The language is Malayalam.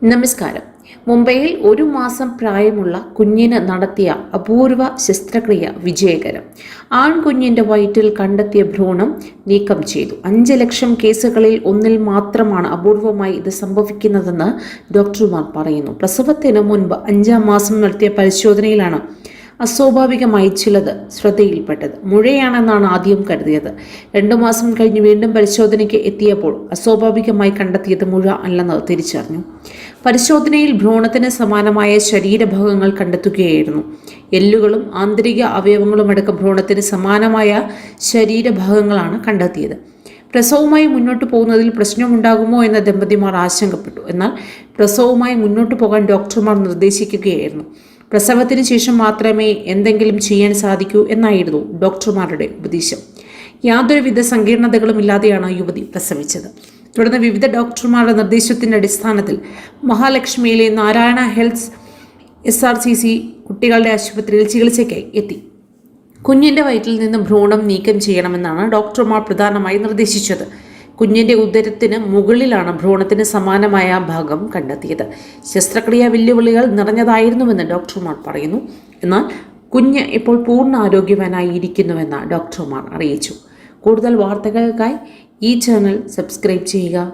നമസ്കാരം. മുംബൈയിൽ 1 മാസം പ്രായമുള്ള കുഞ്ഞിന് നടത്തിയ അപൂർവ ശസ്ത്രക്രിയ വിജയകരം. ആൺകുഞ്ഞിന്റെ വയറ്റിൽ കണ്ടെത്തിയ ഭ്രൂണം നീക്കം ചെയ്തു. 5 ലക്ഷം കേസുകളിൽ ഒന്നിൽ മാത്രമാണ് അപൂർവമായി ഇത് സംഭവിക്കുന്നതെന്ന് ഡോക്ടർമാർ പറയുന്നു. പ്രസവത്തിന് മുൻപ് 5-ാം മാസം നടത്തിയ പരിശോധനയിലാണ് അസ്വാഭാവികമായി ചിലത് ശ്രദ്ധയിൽപ്പെട്ടത്. മുഴയാണെന്നാണ് ആദ്യം കരുതിയത്. 2 മാസം കഴിഞ്ഞ് വീണ്ടും പരിശോധനയ്ക്ക് എത്തിയപ്പോൾ അസ്വാഭാവികമായി കണ്ടെത്തിയത് മുഴ അല്ലെന്ന് തിരിച്ചറിഞ്ഞു. പരിശോധനയിൽ ഭ്രൂണത്തിന് സമാനമായ ശരീരഭാഗങ്ങൾ കണ്ടെത്തുകയായിരുന്നു. എല്ലുകളും ആന്തരിക അവയവങ്ങളുമടക്കം ഭ്രൂണത്തിന് സമാനമായ ശരീരഭാഗങ്ങളാണ് കണ്ടെത്തിയത്. പ്രസവവുമായി മുന്നോട്ട് പോകുന്നതിൽ പ്രശ്നമുണ്ടാകുമോ എന്ന ദമ്പതിമാർ ആശങ്കപ്പെട്ടു. എന്നാൽ പ്രസവവുമായി മുന്നോട്ട് പോകാൻ ഡോക്ടർമാർ നിർദ്ദേശിക്കുകയായിരുന്നു. പ്രസവത്തിന് ശേഷം മാത്രമേ എന്തെങ്കിലും ചെയ്യാൻ സാധിക്കൂ എന്നായിരുന്നു ഡോക്ടർമാരുടെ ഉപദേശം. യാതൊരുവിധ സങ്കീർണതകളും ഇല്ലാതെയാണ് യുവതി പ്രസവിച്ചത്. തുടർന്ന് വിവിധ ഡോക്ടർമാരുടെ നിർദ്ദേശത്തിൻ്റെ അടിസ്ഥാനത്തിൽ മഹാലക്ഷ്മിയിലെ നാരായണ ഹെൽത്ത് SRCC കുട്ടികളുടെ ആശുപത്രിയിൽ ചികിത്സയ്ക്കായി എത്തി. കുഞ്ഞിൻ്റെ വയറ്റിൽ നിന്ന് ഭ്രൂണം നീക്കം ചെയ്യണമെന്നാണ് ഡോക്ടർമാർ പ്രധാനമായി നിർദ്ദേശിച്ചത്. കുഞ്ഞിൻ്റെ ഉദരത്തിന് മുകളിലാണ് ഭ്രൂണത്തിന് സമാനമായ ഭാഗം കണ്ടെത്തിയത്. ശസ്ത്രക്രിയ വെല്ലുവിളികൾ നിറഞ്ഞതായിരുന്നുവെന്ന് ഡോക്ടർമാർ പറയുന്നു. എന്നാൽ കുഞ്ഞ് ഇപ്പോൾ പൂർണ്ണ ആരോഗ്യവാനായിരിക്കുന്നുവെന്ന് ഡോക്ടർമാർ അറിയിച്ചു. കൂടുതൽ വാർത്തകൾക്കായി ഈ ചാനൽ സബ്സ്ക്രൈബ് ചെയ്യുക.